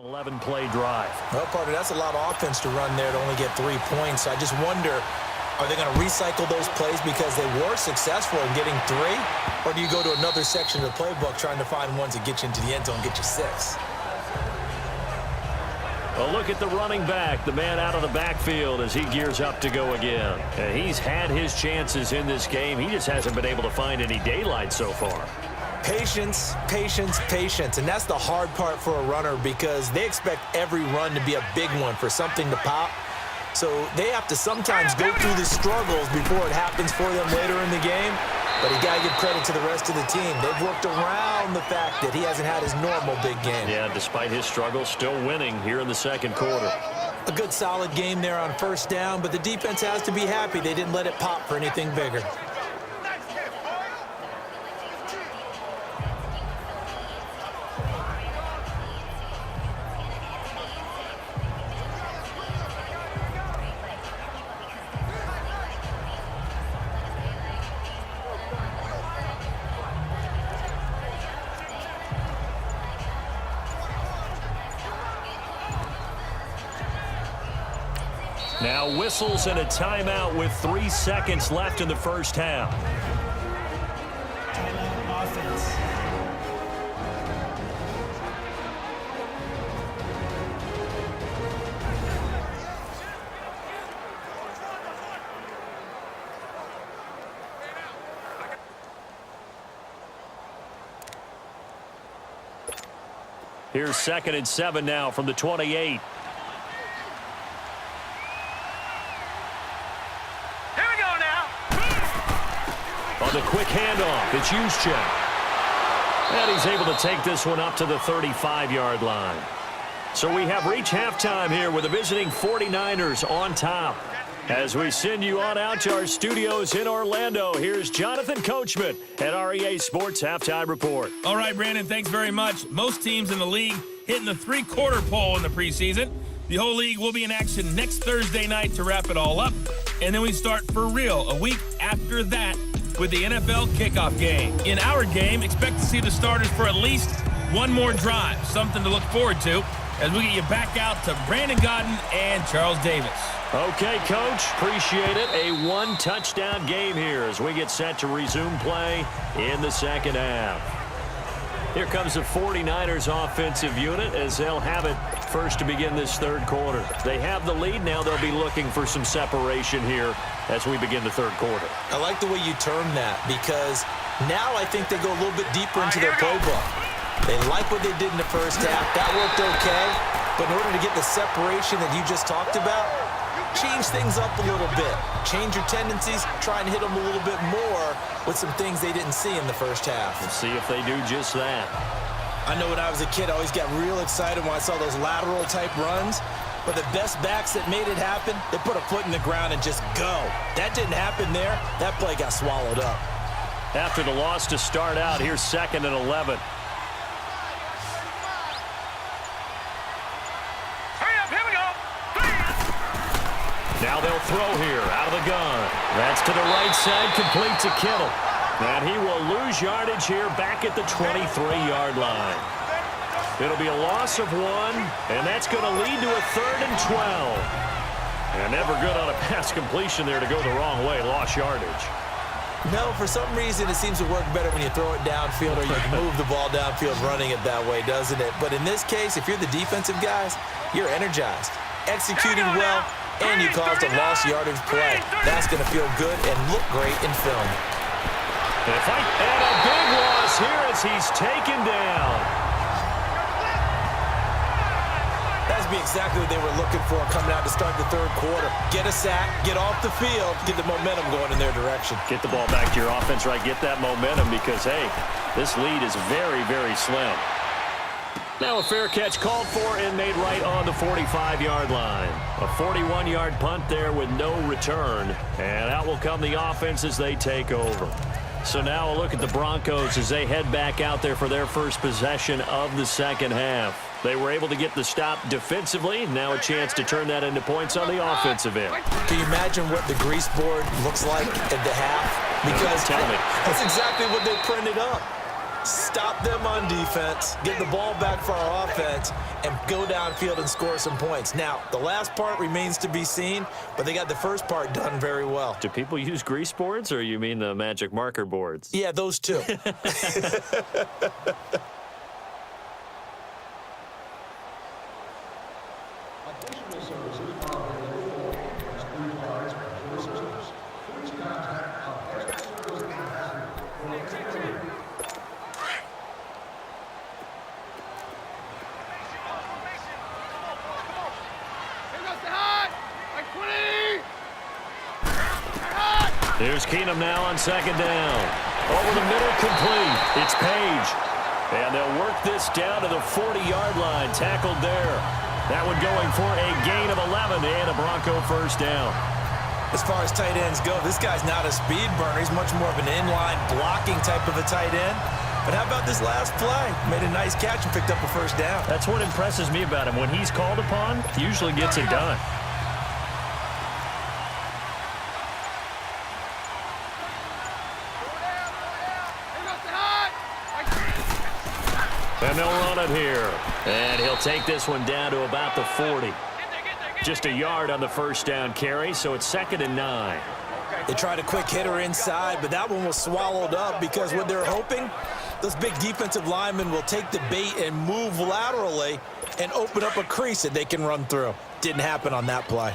11-play drive. Well, partner, that's a lot of offense to run there to only get 3 points. I just wonder, are they going to recycle those plays because they were successful in getting 3? Or do you go to another section of the playbook trying to find ones that get you into the end zone and get you 6? A look at the running back, the man out of the backfield as he gears up to go again. And he's had his chances in this game. He just hasn't been able to find any daylight so far. Patience, patience, patience. And that's the hard part for a runner because they expect every run to be a big one for something to pop. So they have to sometimes go through the struggles before it happens for them later in the game. But you got to give credit to the rest of the team. They've worked around the fact that he hasn't had his normal big game. Yeah, despite his struggles, still winning here in the second quarter. A good solid game there on first down, but the defense has to be happy they didn't let it pop for anything bigger. Now whistles and a timeout with 3 seconds left in the first half. Timeout offense. Here's 2nd and 7 now from the 28. On the quick handoff, it's Juszczyk. And he's able to take this one up to the 35-yard line. So we have reached halftime here with the visiting 49ers on top. As we send you on out to our studios in Orlando, here's Jonathan Coachman at REA Sports Halftime Report. All right, Brandon, thanks very much. Most teams in the league hitting the three-quarter pole in the preseason. The whole league will be in action next Thursday night to wrap it all up. And then we start for real a week after that with the NFL kickoff game. In our game, expect to see the starters for at least one more drive, something to look forward to as we get you back out to Brandon Godden and Charles Davis. Okay, Coach, appreciate it. A one-touchdown game here as we get set to resume play in the second half. Here comes the 49ers offensive unit as they'll have it first to begin this third quarter. They have the lead. Now they'll be looking for some separation here as we begin the third quarter. I like the way you term that because now I think they go a little bit deeper into their playbook. They like what they did in the first half. That worked okay. But in order to get the separation that you just talked about, change things up a little bit. Change your tendencies. Try and hit them a little bit more with some things they didn't see in the first half. We'll see if they do just that. I know when I was a kid, I always got real excited when I saw those lateral-type runs. But the best backs that made it happen, they put a foot in the ground and just go. That didn't happen there. That play got swallowed up. After the loss to start out, here's 2nd and 11. Now they'll throw here out of the gun. That's to the right side, complete to Kittle. And he will lose yardage here back at the 23-yard line. It'll be a loss of 1, and that's going to lead to a 3rd and 12. And never good on a pass completion there to go the wrong way, lost yardage. No, for some reason it seems to work better when you throw it downfield or you can move the ball downfield running it that way, doesn't it? But in this case, if you're the defensive guys, you're energized, executing well, and you caused a lost yardage play. That's going to feel good and look great in film. And a big loss here as he's taken down. That's be exactly what they were looking for coming out to start the third quarter. Get a sack, get off the field, get the momentum going in their direction. Get the ball back to your offense, right? Get that momentum because, hey, this lead is very, very slim. Now a fair catch called for and made right on the 45-yard line. A 41-yard punt there with no return. And out will come the offense as they take over. So now a look at the Broncos as they head back out there for their first possession of the second half. They were able to get the stop defensively. Now a chance to turn that into points on the offensive end. Can you imagine what the grease board looks like at the half? Because tell me. That's exactly what they printed up. stop them on defense, get the ball back for our offense, and go downfield and score some points. Now, the last part remains to be seen, but they got the first part done very well. Do people use grease boards, or you mean the magic marker boards? Yeah, those two. Here's Keenum now on second down. Over the middle, complete. It's Page. And they'll work this down to the 40-yard line. Tackled there. That one going for a gain of 11 and a Bronco first down. As far as tight ends go, this guy's not a speed burner. He's much more of an inline blocking type of a tight end. But how about this last play? Made a nice catch and picked up a first down. That's what impresses me about him. When he's called upon, he usually gets it done. And they'll run it here. And he'll take this one down to about the 40. Just a yard on the first down carry, so it's 2nd and 9. They tried a quick hitter inside, but that one was swallowed up because what they're hoping, those big defensive linemen will take the bait and move laterally and open up a crease that they can run through. Didn't happen on that play.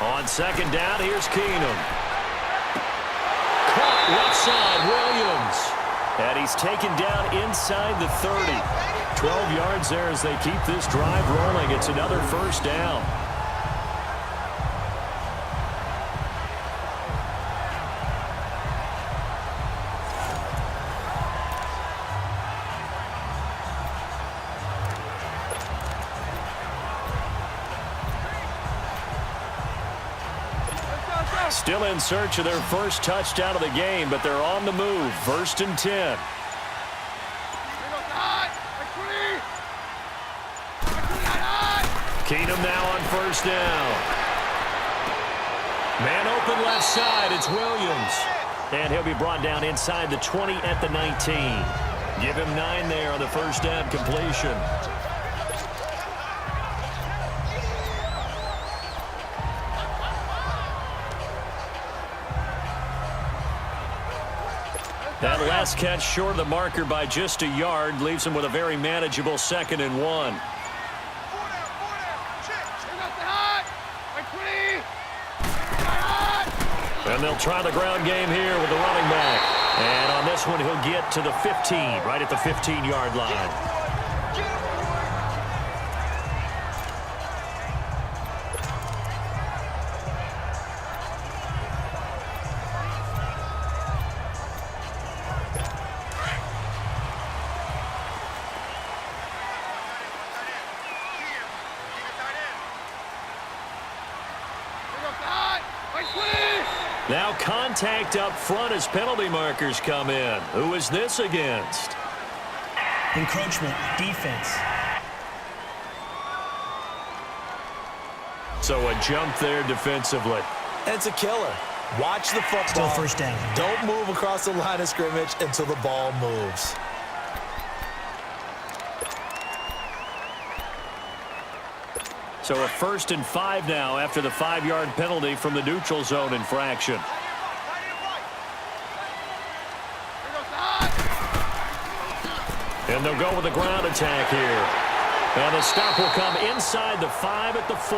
On second down, here's Keenum. Caught left side, Williams. And he's taken down inside the 30. 12 yards there as they keep this drive rolling. It's another first down. Still in search of their first touchdown of the game, but they're on the move. 1st and 10. Keenum now on first down. Man open left side. It's Williams. And he'll be brought down inside the 20 at the 19. Give him 9 there on the first down completion. That last catch short of the marker by just a yard leaves him with a very manageable 2nd and 1. And they'll try the ground game here with the running back. And on this one, he'll get to the 15, right at the 15-yard line. Now contact up front as penalty markers come in. Who is this against? Encroachment, defense. So a jump there defensively. It's a killer. Watch the football. Still first down. Don't move across the line of scrimmage until the ball moves. So a 1st and 5 now after the 5-yard penalty from the neutral zone infraction. And they'll go with the ground attack here. And the stop will come inside the 5 at the 4.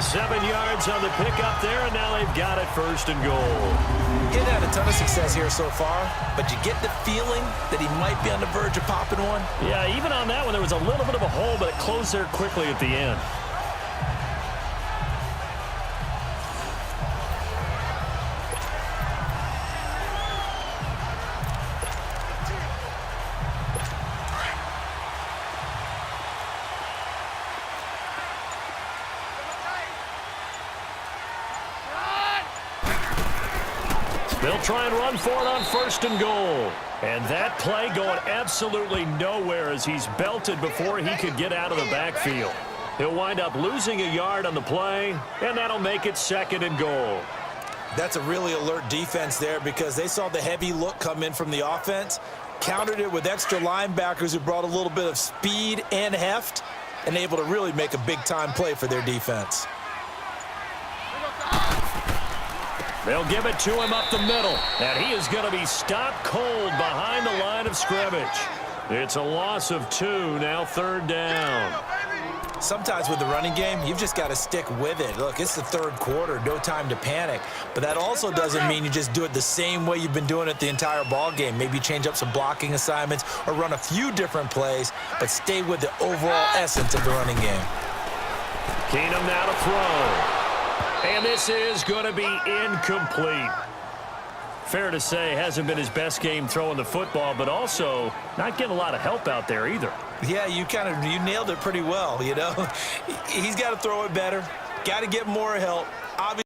7 yards on the pickup there, and now they've got it 1st and goal. He's had a ton of success here so far, but you get the feeling that he might be on the verge of popping one. Yeah, even on that one, there was a little bit of a hole, but it closed there quickly at the end. They'll try and run for it on 1st and goal. And that play going absolutely nowhere as he's belted before he could get out of the backfield. He'll wind up losing a yard on the play, and that'll make it 2nd and goal. That's a really alert defense there because they saw the heavy look come in from the offense, countered it with extra linebackers who brought a little bit of speed and heft, and able to really make a big-time play for their defense. They'll give it to him up the middle, and he is going to be stopped cold behind the line of scrimmage. It's a loss of 2, now 3rd down. Sometimes with the running game, you've just got to stick with it. Look, it's the 3rd quarter, no time to panic. But that also doesn't mean you just do it the same way you've been doing it the entire ball game. Maybe change up some blocking assignments or run a few different plays, but stay with the overall essence of the running game. Keenum now to throw. And this is going to be incomplete. Fair to say, hasn't been his best game throwing the football, but also not getting a lot of help out there either. Yeah, you nailed it pretty well, you know. He's got to throw it better, got to get more help. Obviously,